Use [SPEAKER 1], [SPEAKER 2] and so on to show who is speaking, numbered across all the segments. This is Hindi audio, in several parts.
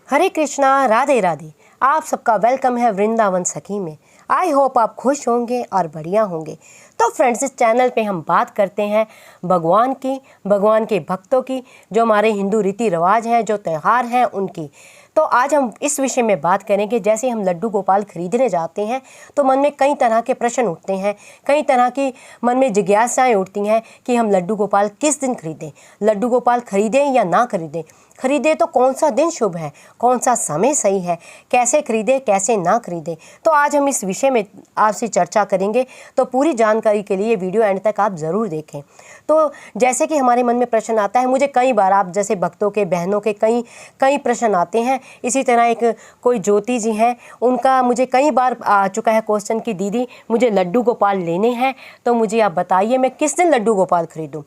[SPEAKER 1] हरे कृष्णा, राधे राधे। आप सबका वेलकम है वृंदावन सखी में। आई होप आप खुश होंगे और बढ़िया होंगे। तो फ्रेंड्स, इस चैनल पे हम बात करते हैं भगवान की, भगवान के भक्तों की, जो हमारे हिंदू रीति रिवाज हैं, जो त्यौहार हैं उनकी। तो आज हम इस विषय में बात करेंगे। जैसे हम लड्डू गोपाल खरीदने जाते हैं तो मन में कई तरह के प्रश्न उठते हैं, कई तरह की मन में जिज्ञासाएं उठती हैं कि हम लड्डू गोपाल किस दिन खरीदें, लड्डू गोपाल खरीदें या ना खरीदें, खरीदे तो कौन सा दिन शुभ है, कौन सा समय सही है, कैसे खरीदें कैसे ना खरीदें। तो आज हम इस विषय में आपसे चर्चा करेंगे। तो पूरी जानकारी के लिए वीडियो एंड तक आप ज़रूर देखें। तो जैसे कि हमारे मन में प्रश्न आता है, मुझे कई बार आप जैसे भक्तों के, बहनों के कई प्रश्न आते हैं। इसी तरह एक कोई ज्योति जी हैं, उनका मुझे कई बार आ चुका है क्वेश्चन कि दीदी मुझे लड्डू गोपाल लेने हैं, तो मुझे आप बताइए मैं किस दिन लड्डू गोपाल खरीदूँ।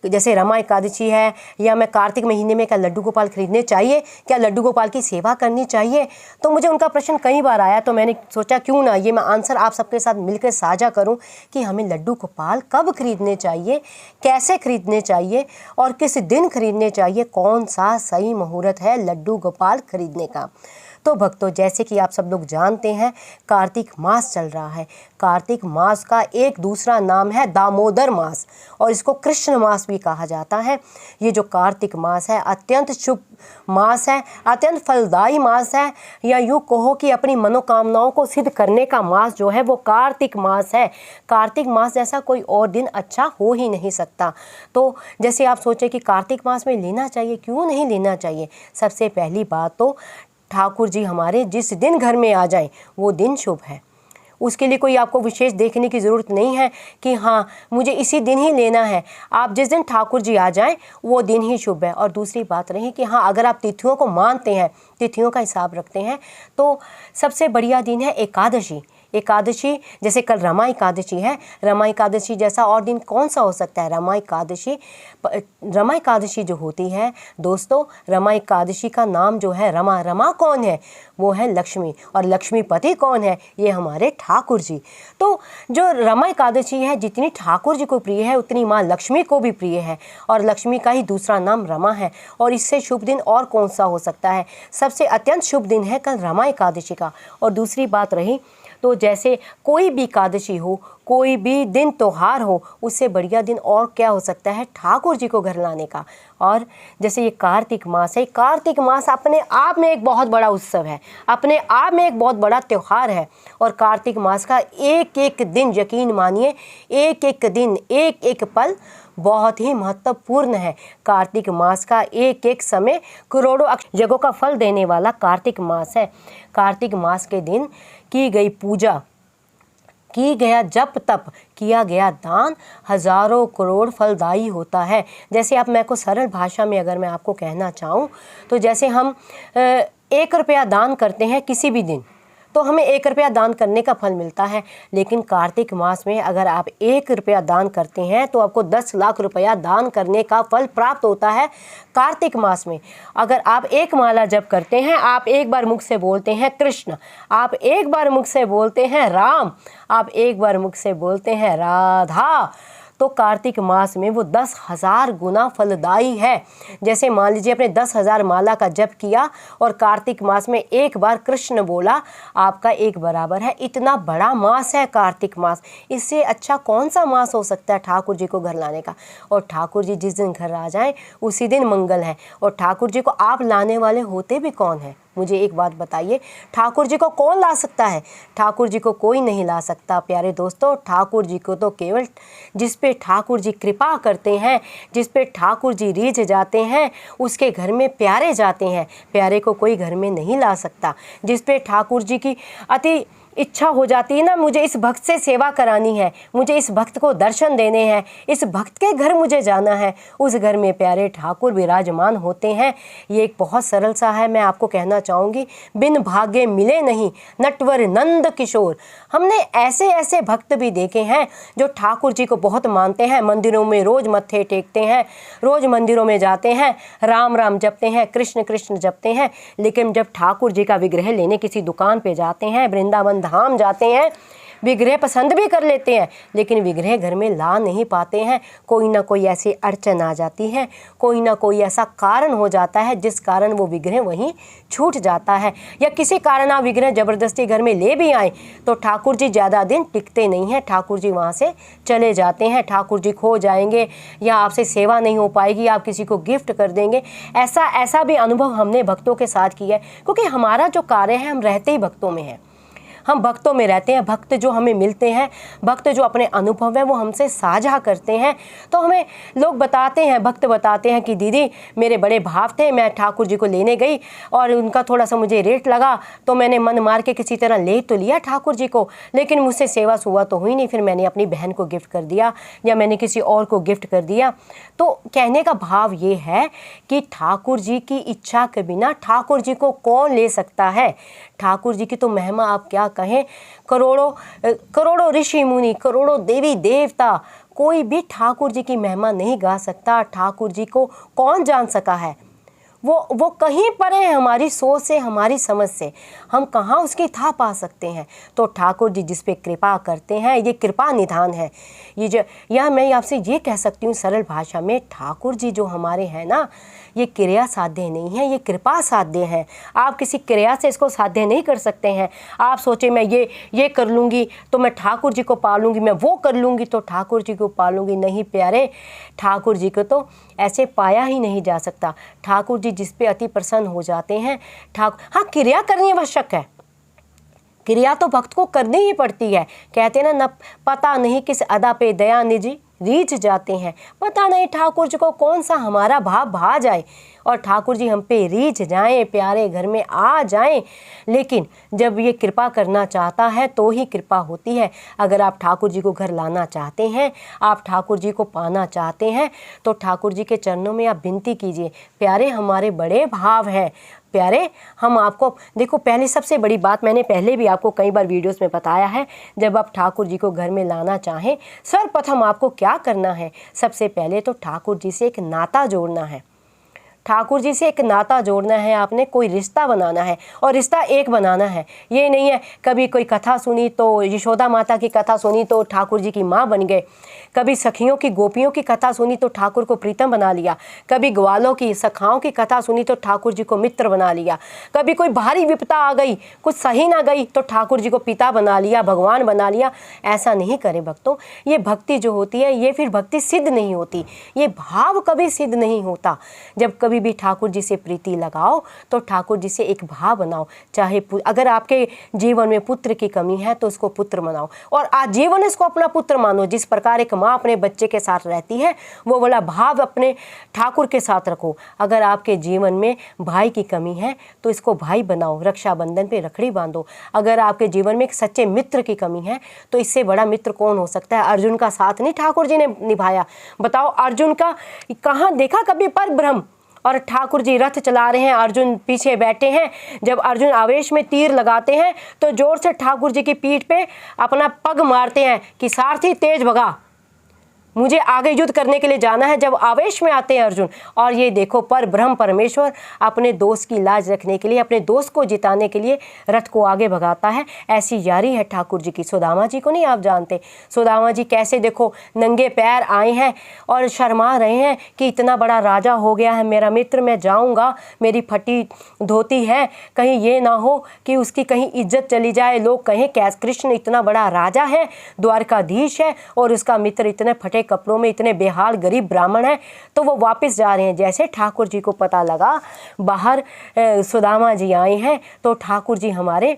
[SPEAKER 1] जैसे रमा एकादशी है या मैं कार्तिक महीने में क्या लड्डू गोपाल खरीदने चाहिए, क्या लड्डू गोपाल की सेवा करनी चाहिए। तो मुझे उनका प्रश्न कई बार आया, तो मैंने सोचा क्यों ना ये मैं आंसर आप सबके साथ मिलकर साझा करूं कि हमें लड्डू गोपाल कब खरीदने चाहिए, कैसे खरीदने चाहिए और किस दिन खरीदने चाहिए, कौन सा सही मुहूर्त है लड्डू गोपाल खरीदने का। तो भक्तों, जैसे कि आप सब लोग जानते हैं, कार्तिक मास चल रहा है। कार्तिक मास का एक दूसरा नाम है दामोदर मास, और इसको कृष्ण मास भी कहा जाता है। ये जो कार्तिक मास है अत्यंत शुभ मास है, अत्यंत फलदायी मास है, या यूँ कहो कि अपनी मनोकामनाओं को सिद्ध करने का मास जो है वो कार्तिक मास है। कार्तिक मास जैसा कोई और दिन अच्छा हो ही नहीं सकता। तो जैसे आप सोचें कि कार्तिक मास में लेना चाहिए, क्यों नहीं लेना चाहिए। सबसे पहली बात तो ठाकुर जी हमारे जिस दिन घर में आ जाएं वो दिन शुभ है। उसके लिए कोई आपको विशेष देखने की ज़रूरत नहीं है कि हाँ मुझे इसी दिन ही लेना है। आप जिस दिन ठाकुर जी आ जाएं वो दिन ही शुभ है। और दूसरी बात रही कि हाँ, अगर आप तिथियों को मानते हैं, तिथियों का हिसाब रखते हैं, तो सबसे बढ़िया दिन है एकादशी। एकादशी, जैसे कल रमा एकादशी है, रमा एकादशी जैसा और दिन कौन सा हो सकता है। रमा एकादशी जो होती है दोस्तों, रमा एकादशी का नाम जो है रमा, रमा कौन है, वो है लक्ष्मी, और लक्ष्मीपति कौन है, ये हमारे ठाकुर जी। तो जो रमा एकादशी है जितनी ठाकुर जी को प्रिय है उतनी माँ लक्ष्मी को भी प्रिय है, और लक्ष्मी का ही दूसरा नाम रमा है। और इससे शुभ दिन और कौन सा हो सकता है। सबसे अत्यंत शुभ दिन है कल रमा एकादशी का। और दूसरी बात रही तो जैसे कोई भी एकादशी हो, कोई भी दिन त्यौहार हो, उससे बढ़िया दिन और क्या हो सकता है ठाकुर जी को घर लाने का। और जैसे ये कार्तिक मास है, कार्तिक मास अपने आप में एक बहुत बड़ा उत्सव है, अपने आप में एक बहुत बड़ा त्यौहार है। और कार्तिक मास का एक एक दिन, यकीन मानिए, एक एक दिन, एक एक पल बहुत ही महत्वपूर्ण है। कार्तिक मास का एक एक समय करोड़ों यज्ञों का फल देने वाला कार्तिक मास है। कार्तिक मास के दिन की गई पूजा, की गया जप तप, किया गया दान हजारों करोड़ फलदायी होता है। जैसे आप मैं को सरल भाषा में अगर मैं आपको कहना चाहूँ तो जैसे हम 1 रुपया दान करते हैं किसी भी दिन, तो हमें 1 रुपया दान करने का फल मिलता है। लेकिन कार्तिक मास में अगर आप 1 रुपया दान करते हैं तो आपको 10 लाख रुपया दान करने का फल प्राप्त होता है कार्तिक मास में। अगर आप एक माला जप करते हैं, आप एक बार मुख से बोलते हैं कृष्ण, आप एक बार मुख से बोलते हैं राम, आप एक बार मुख से बोलते हैं राधा, तो कार्तिक मास में वो 10,000 गुना फलदायी है। जैसे मान लीजिए आपने 10,000 माला का जप किया और कार्तिक मास में एक बार कृष्ण बोला, आपका एक बराबर है। इतना बड़ा मास है कार्तिक मास, इससे अच्छा कौन सा मास हो सकता है ठाकुर जी को घर लाने का। और ठाकुर जी जिस दिन घर आ जाएं उसी दिन मंगल है। और ठाकुर जी को आप लाने वाले होते भी कौन हैं, मुझे एक बात बताइए। ठाकुर जी को कौन ला सकता है। ठाकुर जी को कोई नहीं ला सकता प्यारे दोस्तों। ठाकुर जी को तो केवल जिस पे ठाकुर जी कृपा करते हैं, जिस पे ठाकुर जी रीझ जाते हैं, उसके घर में प्यारे जाते हैं। प्यारे को कोई घर में नहीं ला सकता। जिस पे ठाकुर जी की अति इच्छा हो जाती है ना, मुझे इस भक्त से सेवा करानी है, मुझे इस भक्त को दर्शन देने हैं, इस भक्त के घर मुझे जाना है, उस घर में प्यारे ठाकुर विराजमान होते हैं। ये एक बहुत सरल सा है, मैं आपको कहना चाहूँगी, बिन भाग्य मिले नहीं नटवर नंद किशोर। हमने ऐसे ऐसे भक्त भी देखे हैं जो ठाकुर जी को बहुत मानते हैं, मंदिरों में रोज़ मत्थे टेकते हैं, रोज़ मंदिरों में जाते हैं, राम राम जपते हैं, कृष्ण कृष्ण जपते हैं, लेकिन जब ठाकुर जी का विग्रह लेने किसी दुकान पे जाते हैं, वृंदावन धाम जाते हैं, विग्रह पसंद भी कर लेते हैं, लेकिन विग्रह घर में ला नहीं पाते हैं। कोई ना कोई ऐसी अड़चन आ जाती है, कोई ना कोई ऐसा कारण हो जाता है जिस कारण वो विग्रह वहीं छूट जाता है, या किसी कारण आप विग्रह ज़बरदस्ती घर में ले भी आए तो ठाकुर जी ज़्यादा दिन टिकते नहीं हैं, ठाकुर जी वहाँ से चले जाते हैं, ठाकुर जी खो जाएंगे या आपसे सेवा नहीं हो पाएगी, आप किसी को गिफ्ट कर देंगे। ऐसा भी अनुभव हमने भक्तों के साथ किया है, क्योंकि हमारा जो कार्य है हम रहते ही भक्तों में हैं, हम भक्तों में रहते हैं। भक्त जो हमें मिलते हैं, भक्त जो अपने अनुभव है वो हमसे साझा करते हैं, तो हमें लोग बताते हैं, भक्त बताते हैं कि दीदी मेरे बड़े भाव थे, मैं ठाकुर जी को लेने गई और उनका थोड़ा सा मुझे रेट लगा तो मैंने मन मार के किसी तरह ले तो लिया ठाकुर जी को, लेकिन मुझसे सेवा सुवा तो हुई नहीं, फिर मैंने अपनी बहन को गिफ्ट कर दिया या मैंने किसी और को गिफ्ट कर दिया। तो कहने का भाव ये है कि ठाकुर जी की इच्छा के बिना ठाकुर जी को कौन ले सकता है। ठाकुर जी की तो महिमा आप क्या कहें, करोड़ों ऋषि मुनि, करोड़ों देवी देवता, कोई भी ठाकुर जी की महिमा नहीं गा सकता। ठाकुर जी को कौन जान सका है, वो कहीं पर है हमारी सोच से, हमारी समझ से, हम कहाँ उसकी था पा सकते हैं। तो ठाकुर जी जिस पे कृपा करते हैं, ये कृपा निधान है। या मैं आपसे ये कह सकती हूँ सरल भाषा में, ठाकुर जी जो हमारे हैं ना, ये क्रिया साध्य नहीं है, ये कृपा साध्य है। आप किसी क्रिया से इसको साध्य नहीं कर सकते हैं। आप सोचे मैं ये कर लूँगी तो मैं ठाकुर जी को पालूंगी, मैं वो कर लूँगी तो ठाकुर जी को पालूंगी। नहीं प्यारे, ठाकुर जी को तो ऐसे पाया ही नहीं जा सकता। ठाकुर जी जिस पे अति प्रसन्न हो जाते हैं, हाँ क्रिया करनी आवश्यक है, क्रिया तो भक्त को करनी ही पड़ती है। कहते हैं ना, पता नहीं किस अदा पे दया निजी रीझ जाते हैं। पता नहीं ठाकुर जी को कौन सा हमारा भाव भा जाए और ठाकुर जी हम पे रीझ जाएं, प्यारे घर में आ जाएं। लेकिन जब ये कृपा करना चाहता है तो ही कृपा होती है। अगर आप ठाकुर जी को घर लाना चाहते हैं, आप ठाकुर जी को पाना चाहते हैं, तो ठाकुर जी के चरणों में आप विनती कीजिए, प्यारे हमारे बड़े भाव हैं, प्यारे हम आपको देखो। पहली सबसे बड़ी बात, मैंने पहले भी आपको कई बार वीडियोस में बताया है, जब आप ठाकुर जी को घर में लाना चाहें, सर्वप्रथम आपको क्या करना है, सबसे पहले तो ठाकुर जी से एक नाता जोड़ना है। ठाकुर जी से एक नाता जोड़ना है, आपने कोई रिश्ता बनाना है और रिश्ता एक बनाना है। ये नहीं है कभी कोई कथा सुनी तो यशोदा माता की कथा सुनी तो ठाकुर जी की माँ बन गए, कभी सखियों की गोपियों की कथा सुनी तो ठाकुर को प्रीतम बना लिया, कभी ग्वालों की सखाओं की कथा सुनी तो ठाकुर जी को मित्र बना लिया, कभी कोई भारी विपदा आ गई, कुछ सही ना गई तो ठाकुर जी को पिता बना लिया, भगवान बना लिया। ऐसा नहीं करें भक्तों। ये भक्ति जो होती है ये फिर भक्ति सिद्ध नहीं होती, ये भाव कभी सिद्ध नहीं होता। जब कभी भी ठाकुर जी से प्रीति लगाओ तो ठाकुर जी से एक भाव बनाओ। चाहे अगर आपके जीवन में पुत्र की कमी है तो उसको पुत्र बनाओ और आजीवन इसको अपना पुत्र मानो। जिस प्रकार एक माँ अपने बच्चे के साथ रहती है, वो वाला भाव अपने ठाकुर के साथ रखो। अगर आपके जीवन में भाई की कमी है तो इसको भाई बनाओ, रक्षाबंधन पे रखड़ी बांधो। अगर आपके जीवन में एक सच्चे मित्र की कमी है तो इससे बड़ा मित्र कौन हो सकता है। अर्जुन का साथ नहीं ठाकुर जी ने निभाया, बताओ अर्जुन का कहाँ देखा कभी पर ब्रह्म। और ठाकुर जी रथ चला रहे हैं, अर्जुन पीछे बैठे हैं। जब अर्जुन आवेश में तीर लगाते हैं तो जोर से ठाकुर जी की पीठ पे अपना पग मारते हैं कि सारथी तेज भगा, मुझे आगे युद्ध करने के लिए जाना है। जब आवेश में आते हैं अर्जुन, और ये देखो पर ब्रह्म परमेश्वर अपने दोस्त की लाज रखने के लिए, अपने दोस्त को जिताने के लिए रथ को आगे भगाता है। ऐसी यारी है ठाकुर जी की। सुदामा जी को नहीं आप जानते, सुदामा जी कैसे देखो नंगे पैर आए हैं और शर्मा रहे हैं कि इतना बड़ा राजा हो गया है मेरा मित्र, मैं जाऊँगा, मेरी फटी धोती है, कहीं ये ना हो कि उसकी कहीं इज्जत चली जाए, लोग कहें कैसे कृष्ण इतना बड़ा राजा है, द्वारकाधीश है और उसका मित्र इतने फटे कपड़ों में, इतने बेहाल गरीब ब्राह्मण हैं। तो वो वापस जा रहे हैं। जैसे ठाकुर जी को पता लगा बाहर सुदामा जी आए हैं तो ठाकुर जी हमारे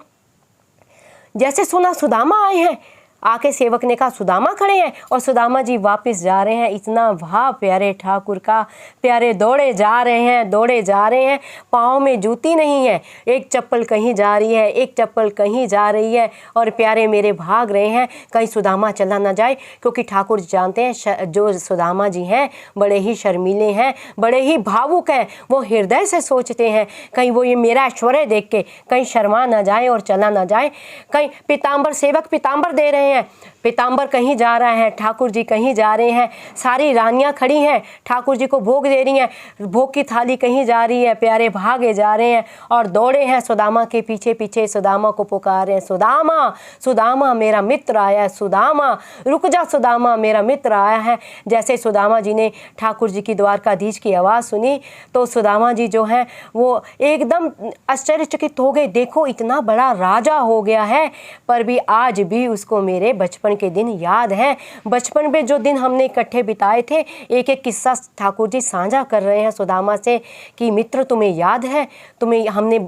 [SPEAKER 1] जैसे सुना सुदामा आए हैं, आके सेवक ने कहा सुदामा खड़े हैं और सुदामा जी वापस जा रहे हैं। इतना भाव प्यारे ठाकुर का, प्यारे दौड़े जा रहे हैं, दौड़े जा रहे हैं, पाँव में जूती नहीं है, एक चप्पल कहीं जा रही है, एक चप्पल कहीं जा रही है और प्यारे मेरे भाग रहे हैं कहीं सुदामा चला ना जाए। क्योंकि ठाकुर जी जानते हैं जो सुदामा जी हैं बड़े ही शर्मीले हैं, बड़े ही भावुक हैं, वो हृदय से सोचते हैं कहीं वो ये मेरा ऐश्वर्य देख के कहीं शर्मा ना जाए और चला ना जाए। कहीं पीताम्बर सेवक पीताम्बर दे रहे रहे हैं, पीताम्बर कहीं जा रहा है, ठाकुर जी कहीं जा रहे हैं, सारी रानियां खड़ी हैं, ठाकुर जी को भोग दे रही हैं, भोग की थाली कहीं जा रही है, प्यारे भागे जा रहे हैं और दौड़े हैं सुदामा के पीछे पीछे, सुदामा को पुकार रहे हैं, सुदामा सुदामा मेरा मित्र आया है, सुदामा रुक जा, सुदामा मेरा मित्र आया है। जैसे सुदामा जी ने ठाकुर जी की द्वारकाधीश की आवाज़ सुनी तो सुदामा जी जो हैं वो एकदम आश्चर्यचकित हो गए। देखो इतना बड़ा राजा हो गया है पर भी आज भी उसको मेरे बचपन के दिन याद हैं। बचपन में जो दिन हमने इकट्ठे बिताए थे, एक एक किस्सा ठाकुर जी साझा कर रहे हैं सुदामा से कि मित्र तुम्हें याद है, तुम्हें हमने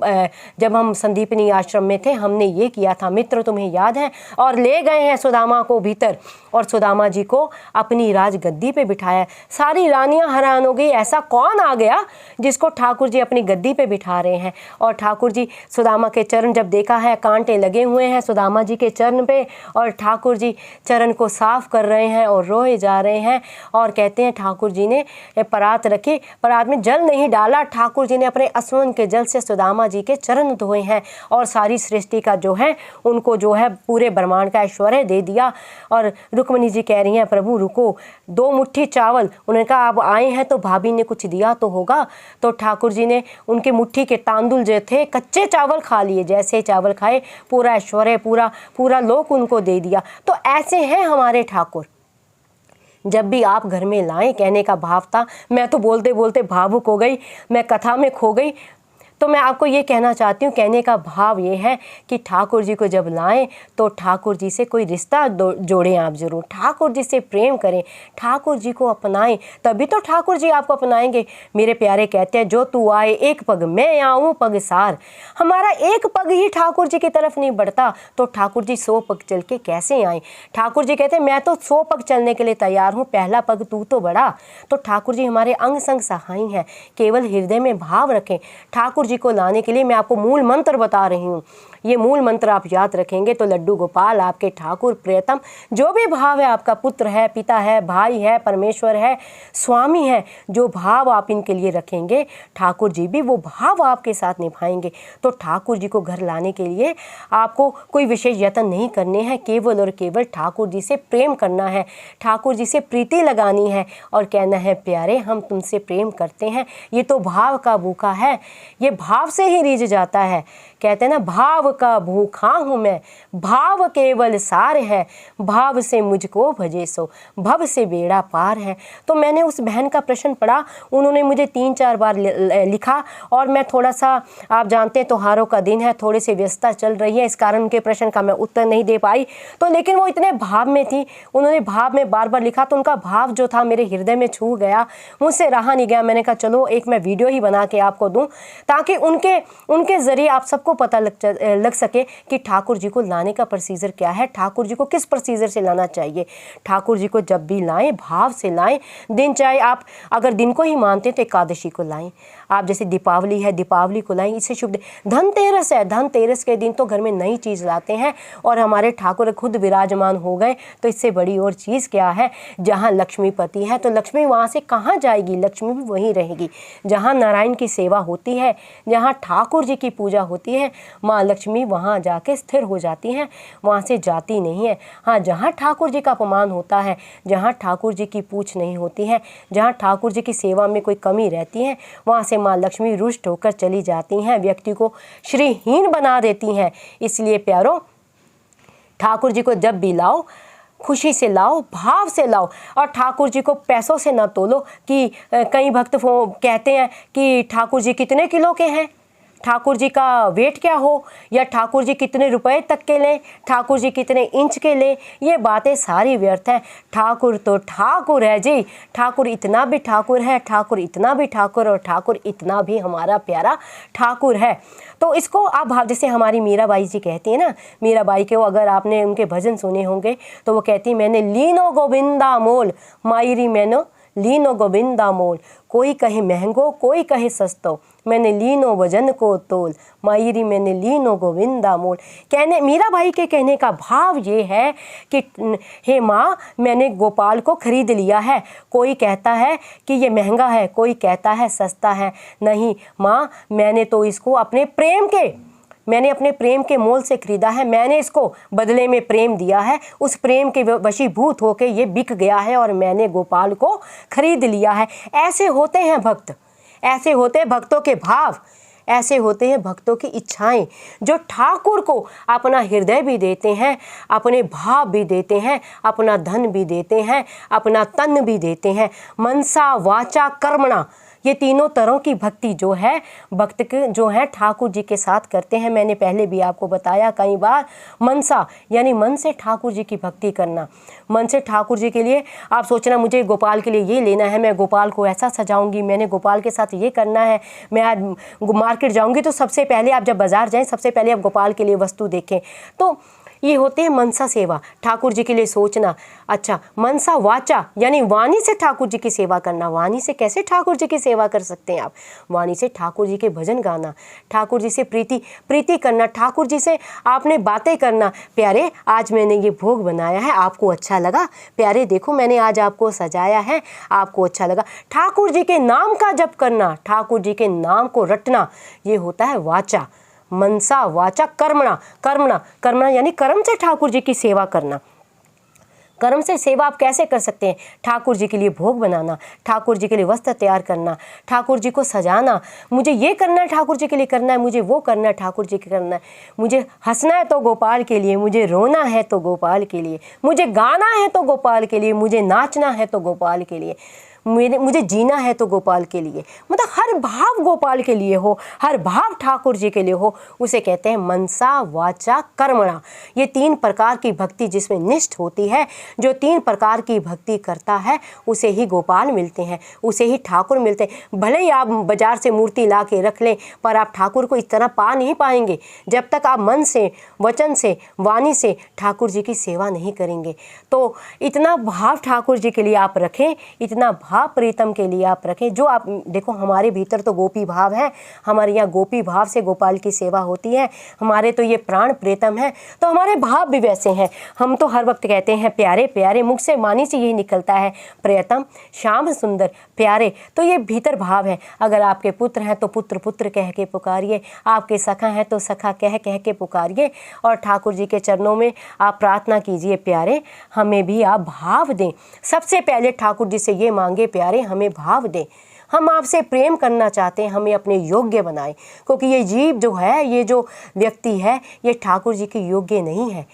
[SPEAKER 1] जब हम संदीपनी आश्रम में थे हमने ये किया था, मित्र तुम्हें याद है। और ले गए हैं सुदामा को भीतर और सुदामा जी को अपनी राजगद्दी पे बिठाया। सारी रानियां हैरान हो गई, ऐसा कौन आ गया जिसको ठाकुर जी अपनी गद्दी पे बिठा रहे हैं। और ठाकुर जी सुदामा के चरण जब देखा है, कांटे लगे हुए हैं सुदामा जी के चरण पे और ठाकुर जी चरण को साफ कर रहे हैं और रोए जा रहे हैं और कहते हैं ठाकुर जी ने परात रखी, परात में जल नहीं डाला, ठाकुर जी ने अपने असवन के जल से सुदामा जी के चरण धोए हैं और सारी सृष्टि का जो है उनको जो है पूरे ब्रह्मांड का ऐश्वर्य दे दिया। और रुक्मिणी जी कह रही हैं प्रभु रुको, 2 मुट्ठी चावल, उन्होंने कहा आप आए हैं तो भाभी ने कुछ दिया तो होगा, तो ठाकुर जी ने उनके मुट्ठी के तांदुल जो थे कच्चे चावल खा लिए, जैसे चावल खाए पूरा ऐश्वर्य पूरा लोक उनको दे दिया। तो ऐसे हैं हमारे ठाकुर, जब भी आप घर में लाएं, कहने का भाव था। मैं तो बोलते बोलते भावुक हो गई, मैं कथा में खो गई। तो मैं आपको ये कहना चाहती हूँ, कहने का भाव ये है कि ठाकुर जी को जब लाएं तो ठाकुर जी से कोई रिश्ता जोड़ें आप ज़रूर, ठाकुर जी से प्रेम करें, ठाकुर जी को अपनाएं, तभी तो ठाकुर जी आपको अपनाएंगे। मेरे प्यारे कहते हैं जो तू आए एक पग मैं आऊँ पग सार। हमारा एक पग ही ठाकुर जी की तरफ नहीं बढ़ता तो ठाकुर जी 100 पग चल के कैसे आएँ। ठाकुर जी कहते हैं मैं तो 100 पग चलने के लिए तैयार हूँ, पहला पग तू तो बढ़ा। तो ठाकुर जी हमारे अंग संग सहाय हैं, केवल हृदय में भाव रखें। ठाकुर जी को लाने के लिए मैं आपको मूल मंत्र बता रही हूँ, ये मूल मंत्र आप याद रखेंगे तो लड्डू गोपाल आपके ठाकुर प्रियतम जो भी भाव है, आपका पुत्र है, पिता है, भाई है, परमेश्वर है, स्वामी है, जो भाव आप इनके लिए रखेंगे ठाकुर जी भी वो भाव आपके साथ निभाएंगे। तो ठाकुर जी को घर लाने के लिए आपको कोई विशेष यत्न नहीं करने हैं, केवल और केवल ठाकुर जी से प्रेम करना है, ठाकुर जी से प्रीति लगानी है और कहना है प्यारे हम तुमसे प्रेम करते हैं। ये तो भाव का भूखा है, ये भाव से ही रीझ जाता है। कहते हैं ना भाव का भूखा हूँ मैं, भाव केवल सार है, भाव से मुझको भजे सो भव से बेड़ा पार है। तो मैंने उस बहन का प्रश्न पढ़ा, उन्होंने मुझे 3-4 बार लिखा और मैं थोड़ा सा, आप जानते हैं त्योहारों का दिन है, थोड़ी सी व्यस्तता चल रही है, इस कारण उनके प्रश्न का मैं उत्तर नहीं दे पाई। तो लेकिन वो इतने भाव में थी, उन्होंने भाव में बार बार लिखा तो उनका भाव जो था मेरे हृदय में छू गया, मुझसे रहा नहीं गया। मैंने कहा चलो एक मैं वीडियो ही बना के आपको दूँ ताकि उनके ज़रिए आप सबको पता लग सके कि ठाकुर जी को लाने का प्रोसीजर क्या है, ठाकुर जी को किस प्रोसीजर से लाना चाहिए। ठाकुर जी को जब भी लाएं भाव से लाएं, दिन चाहे आप अगर दिन को ही मानते हैं तो एकादशी को लाएं, आप जैसे दीपावली है दीपावली को लाएं, इससे शुभ। धनतेरस है, धनतेरस के दिन तो घर में नई चीज़ लाते हैं और हमारे ठाकुर खुद विराजमान हो गए तो इससे बड़ी और चीज़ क्या है। जहाँ लक्ष्मीपति है तो लक्ष्मी वहाँ से कहाँ जाएगी, लक्ष्मी भी वहीं रहेगी। जहाँ नारायण की सेवा होती है, जहाँ ठाकुर जी की पूजा होती है, माँ लक्ष्मी वहाँ जाके स्थिर हो जाती हैं, वहाँ से जाती नहीं है। हाँ, जहाँ ठाकुर जी का अपमान होता है, जहाँ ठाकुर जी की पूछ नहीं होती है, जहाँ ठाकुर जी की सेवा में कोई कमी रहती है, वहाँ से माँ लक्ष्मी रुष्ट होकर चली जाती हैं, व्यक्ति को श्रीहीन बना देती हैं। इसलिए प्यारो ठाकुर जी को जब भी लाओ खुशी से लाओ, भाव से लाओ और ठाकुर जी को पैसों से ना तोलो कि कई भक्त कहते हैं कि ठाकुर जी कितने किलो के हैं, ठाकुर जी का वेट क्या हो, या ठाकुर जी कितने रुपए तक के लें, ठाकुर जी कितने इंच के लें, ये बातें सारी व्यर्थ हैं। ठाकुर तो ठाकुर है जी, ठाकुर इतना भी ठाकुर है, ठाकुर इतना भी ठाकुर और ठाकुर इतना भी हमारा प्यारा ठाकुर है। तो इसको आप भाव, जैसे हमारी मीराबाई जी कहती है ना, मीराबाई के वो अगर आपने उनके भजन सुने होंगे तो वो कहती मैंने लीनो गोविंदा मोल मायरी मैनो लीनो गोविंदा मोल, कोई कहे महंगो कोई कहे सस्तो, मैंने लीनो वजन को तोल मायरी मैंने लीनो गोविंदा मोल। कहने मीराबाई के कहने का भाव ये है कि हे माँ मैंने गोपाल को खरीद लिया है, कोई कहता है कि ये महंगा है, कोई कहता है सस्ता है, नहीं माँ मैंने तो इसको अपने प्रेम के, मैंने अपने प्रेम के मोल से खरीदा है, मैंने इसको बदले में प्रेम दिया है, उस प्रेम के वशीभूत होकर ये बिक गया है और मैंने गोपाल को खरीद लिया है। ऐसे होते हैं भक्त, ऐसे होते हैं भक्तों के भाव, ऐसे होते हैं भक्तों की इच्छाएं, जो ठाकुर को अपना हृदय भी देते हैं, अपने भाव भी देते हैं, अपना धन भी देते हैं, अपना तन भी देते हैं। मनसा वाचा कर्मणा, ये तीनों तरह की भक्ति जो है भक्त के जो है ठाकुर जी के साथ करते हैं। मैंने पहले भी आपको बताया कई बार, मनसा यानी मन से ठाकुर जी की भक्ति करना। मन से ठाकुर जी के लिए आप सोचना मुझे गोपाल के लिए ये लेना है, मैं गोपाल को ऐसा सजाऊंगी, मैंने गोपाल के साथ ये करना है, मैं आज मार्केट जाऊंगी तो सबसे पहले आप जब बाजार जाएं सबसे पहले आप गोपाल के लिए वस्तु देखें। तो ये होते हैं मनसा सेवा, ठाकुर जी के लिए सोचना। अच्छा, मनसा वाचा यानी वाणी से ठाकुर जी की सेवा करना। वाणी से कैसे ठाकुर जी की सेवा कर सकते हैं आप? वाणी से ठाकुर जी के भजन गाना, ठाकुर जी से प्रीति करना, ठाकुर जी से आपने बातें करना। प्यारे आज मैंने ये भोग बनाया है, आपको अच्छा लगा? प्यारे देखो मैंने आज आपको सजाया है, आपको अच्छा लगा? ठाकुर जी के नाम का जप करना, ठाकुर जी के नाम को रटना, ये होता है वाचा। मनसा वाचा कर्मणा, कर्मणा यानी कर्म से ठाकुर जी की सेवा करना। कर्म से सेवा आप कैसे कर सकते हैं? ठाकुर जी के लिए भोग बनाना, ठाकुर जी के लिए वस्त्र तैयार करना, ठाकुर जी को सजाना। मुझे ये करना है ठाकुर जी के लिए करना है, मुझे वो करना है ठाकुर जी के करना है, मुझे हंसना है तो गोपाल के लिए, मुझे रोना है तो गोपाल के लिए, मुझे गाना है तो गोपाल के लिए, मुझे नाचना है तो गोपाल के लिए, मुझे जीना है तो गोपाल के लिए। मतलब हर भाव गोपाल के लिए हो, हर भाव ठाकुर जी के लिए हो, उसे कहते हैं मनसा वाचा कर्मणा। ये तीन प्रकार की भक्ति जिसमें निष्ठ होती है, जो तीन प्रकार की भक्ति करता है उसे ही गोपाल मिलते हैं, उसे ही ठाकुर मिलते हैं। भले ही आप बाजार से मूर्ति ला के रख लें पर आप ठाकुर को इस तरह पा नहीं पाएंगे जब तक आप मन से, वचन से, वाणी से ठाकुर जी की सेवा नहीं करेंगे। तो इतना भाव ठाकुर जी के लिए आप रखें, इतना भाव प्रीतम के लिए आप रखें। जो आप देखो हमारे भीतर तो गोपी भाव है, हमारे यहाँ गोपी भाव से गोपाल की सेवा होती है, हमारे तो ये प्राण प्रीतम है, तो हमारे भाव भी वैसे हैं। हम तो हर वक्त कहते हैं प्यारे प्यारे, मुख से वाणी से यही निकलता है प्रियतम, श्याम सुंदर प्यारे। तो ये भीतर भाव है। अगर आपके पुत्र हैं तो पुत्र पुत्र कह के पुकारिए, आपके सखा हैं तो सखा कह कह के पुकारिए और ठाकुर जी के चरणों में आप प्रार्थना कीजिए प्यारे हमें भी आप भाव दें। सबसे पहले ठाकुर जी से ये मांगे प्यारे हमें भाव दें, हम आपसे प्रेम करना चाहते हैं, हमें अपने योग्य बनाएं। क्योंकि ये जीव जो है, ये जो व्यक्ति है, ये ठाकुर जी के योग्य नहीं है।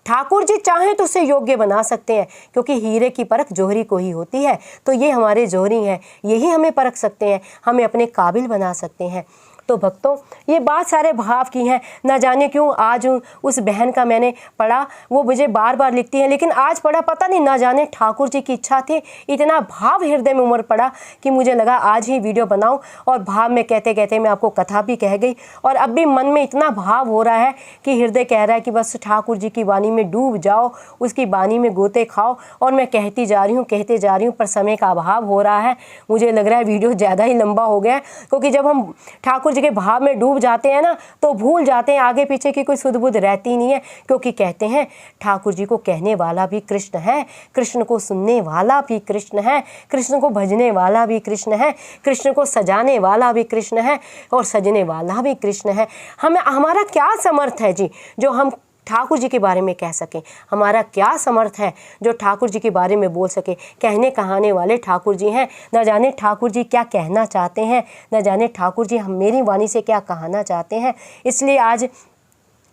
[SPEAKER 1] ठाकुर जी चाहें तो उसे योग्य बना सकते हैं, क्योंकि हीरे की परख जौहरी को ही होती है। तो ये हमारे जौहरी हैं, यही हमें परख सकते हैं, हमें अपने काबिल बना सकते हैं। तो भक्तों ये बात सारे भाव की हैं। ना जाने क्यों आज उस बहन का मैंने पढ़ा, वो मुझे बार बार लिखती है, लेकिन आज पढ़ा पता नहीं ना जाने ठाकुर जी की इच्छा थी, इतना भाव हृदय में उमड़ पड़ा कि मुझे लगा आज ही वीडियो बनाऊं। और भाव में कहते कहते मैं आपको कथा भी कह गई और अब भी मन में इतना भाव हो रहा है कि हृदय कह रहा है कि बस ठाकुर जी की वाणी में डूब जाओ, उसकी वाणी में गोते खाओ। और मैं कहती जा रही हूँ कहते जा रही हूँ, पर समय का अभाव हो रहा है। मुझे लग रहा है वीडियो ज़्यादा ही लंबा हो गया है, क्योंकि जब हम ठाकुर के भाव में डूब जाते हैं ना तो भूल जाते हैं आगे पीछे की कोई सुध बुध रहती नहीं है। क्योंकि कहते हैं ठाकुर जी को कहने वाला भी कृष्ण है, कृष्ण को सुनने वाला भी कृष्ण है, कृष्ण को भजने वाला भी कृष्ण है, कृष्ण को सजाने वाला भी कृष्ण है और सजने वाला भी कृष्ण है। हमें हमारा क्या समर्थ है जी जो हम ठाकुर जी के बारे में कह सकें? हमारा क्या समर्थ है जो ठाकुर जी के बारे में बोल सके? कहने कहाने वाले ठाकुर जी हैं। न जाने ठाकुर जी क्या कहना चाहते हैं, न जाने ठाकुर जी हम मेरी वाणी से क्या कहना चाहते हैं। इसलिए आज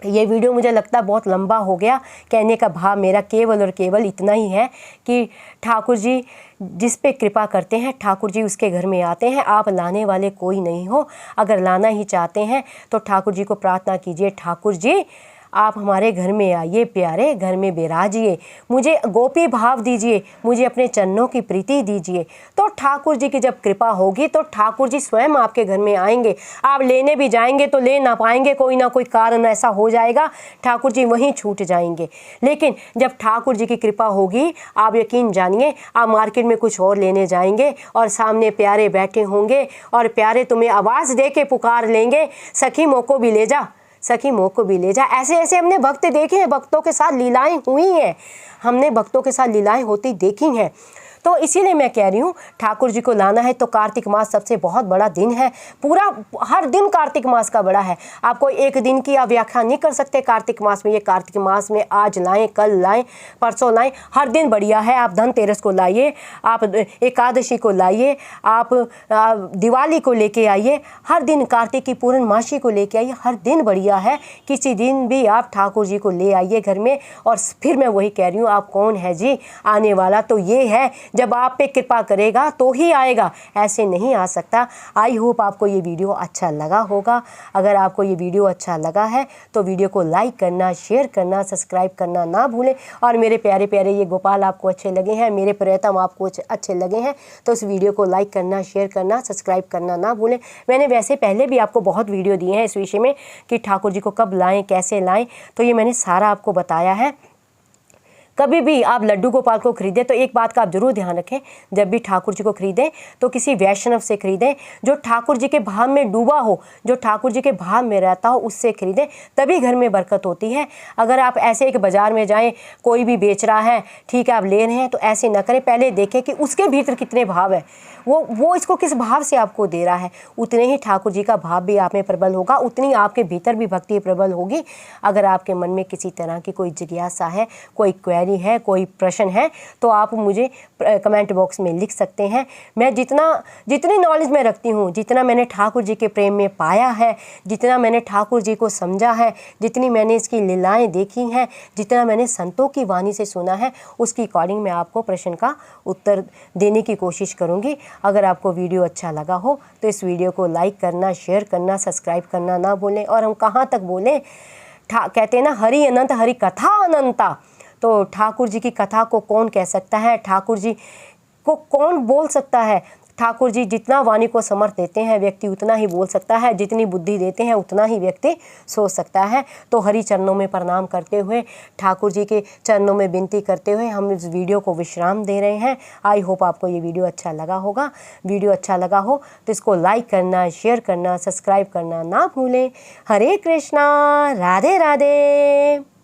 [SPEAKER 1] ये वीडियो मुझे लगता है बहुत लंबा हो गया। कहने का भाव मेरा केवल और केवल इतना ही है कि ठाकुर जी जिस पे कृपा करते हैं ठाकुर जी उसके घर में आते हैं। आप लाने वाले कोई नहीं हो। अगर लाना ही चाहते हैं तो ठाकुर जी को प्रार्थना कीजिए, ठाकुर जी आप हमारे घर में आइए प्यारे, घर में बिराजिए, मुझे गोपी भाव दीजिए, मुझे अपने चरणों की प्रीति दीजिए। तो ठाकुर जी की जब कृपा होगी तो ठाकुर जी स्वयं आपके घर में आएंगे। आप लेने भी जाएंगे तो ले ना पाएंगे, कोई ना कोई कारण ऐसा हो जाएगा, ठाकुर जी वहीं छूट जाएंगे। लेकिन जब ठाकुर जी की कृपा होगी आप यकीन जानिए आप मार्केट में कुछ और लेने जाएंगे और सामने प्यारे बैठे होंगे और प्यारे तुम्हें आवाज़ दे के पुकार लेंगे, सखी मोको भी ले जा, सखी मोह को भी ले जा। ऐसे ऐसे हमने भक्त देखे हैं, भक्तों के साथ लीलाएं हुई हैं, हमने भक्तों के साथ लीलाएं होती देखी हैं। तो इसीलिए मैं कह रही हूँ ठाकुर जी को लाना है तो कार्तिक मास सबसे बहुत बड़ा दिन है। पूरा हर दिन कार्तिक मास का बड़ा है। आप कोई एक दिन की आप व्याख्या नहीं कर सकते कार्तिक मास में। ये कार्तिक मास में आज लाएं, कल लाएं, परसों लाएं, हर दिन बढ़िया है। आप धनतेरस को लाइए, आप एकादशी को लाइए, आप दिवाली को लेके आइए, हर दिन कार्तिक की पूर्णमासी को लेके आइए, हर दिन बढ़िया है। किसी दिन भी आप ठाकुर जी को ले आइए घर में। और फिर मैं वही कह रही हूँ, आप कौन है जी आने वाला तो ये है, जब आप पे कृपा करेगा तो ही आएगा, ऐसे नहीं आ सकता। आई होप आपको ये वीडियो अच्छा लगा होगा। अगर आपको ये वीडियो अच्छा लगा है तो वीडियो को लाइक करना, शेयर करना, सब्सक्राइब करना ना भूलें। और मेरे प्यारे प्यारे ये गोपाल आपको अच्छे लगे हैं, मेरे प्रियतम आपको अच्छे लगे हैं तो इस वीडियो को लाइक करना, शेयर करना, सब्सक्राइब करना ना भूलें। मैंने वैसे पहले भी आपको बहुत वीडियो दिए हैं इस विषय में कि ठाकुर जी को कब लाएं, कैसे लाएं, तो ये मैंने सारा आपको बताया है। कभी भी आप लड्डू गोपाल को खरीदें तो एक बात का आप जरूर ध्यान रखें, जब भी ठाकुर जी को खरीदें तो किसी वैष्णव से खरीदें जो ठाकुर जी के भाव में डूबा हो, जो ठाकुर जी के भाव में रहता हो, उससे खरीदें, तभी घर में बरकत होती है। अगर आप ऐसे एक बाज़ार में जाएं, कोई भी बेच रहा है, ठीक है आप ले रहे हैं, तो ऐसे न करें। पहले देखें कि उसके भीतर कितने भाव है, वो इसको किस भाव से आपको दे रहा है। उतने ही ठाकुर जी का भाव भी आप में प्रबल होगा, उतनी आपके भीतर भी भक्ति प्रबल होगी। अगर आपके मन में किसी तरह की कोई जिज्ञासा है, कोई क्वेरी है, कोई प्रश्न है, तो आप मुझे कमेंट बॉक्स में लिख सकते हैं। मैं जितनी नॉलेज मैं रखती हूँ, जितना मैंने ठाकुर जी के प्रेम में पाया है, जितना मैंने ठाकुर जी को समझा है, जितनी मैंने इसकी लीलाएँ देखी हैं, जितना मैंने संतों की वाणी से सुना है, उसकी अकॉर्डिंग मैं आपको प्रश्न का उत्तर देने की कोशिश करूँगी। अगर आपको वीडियो अच्छा लगा हो तो इस वीडियो को लाइक करना, शेयर करना, सब्सक्राइब करना ना भूलें। और हम कहाँ तक बोलें, कहते हैं ना, हरि अनंत हरि कथा अनंता। तो ठाकुर जी की कथा को कौन कह सकता है, ठाकुर जी को कौन बोल सकता है। ठाकुर जी जितना वाणी को समर्थ देते हैं व्यक्ति उतना ही बोल सकता है, जितनी बुद्धि देते हैं उतना ही व्यक्ति सोच सकता है। तो हरि चरणों में प्रणाम करते हुए, ठाकुर जी के चरणों में विनती करते हुए हम इस वीडियो को विश्राम दे रहे हैं। आई होप आपको ये वीडियो अच्छा लगा होगा। वीडियो अच्छा लगा हो तो इसको लाइक करना, शेयर करना, सब्सक्राइब करना ना भूलें। हरे कृष्णा, राधे राधे।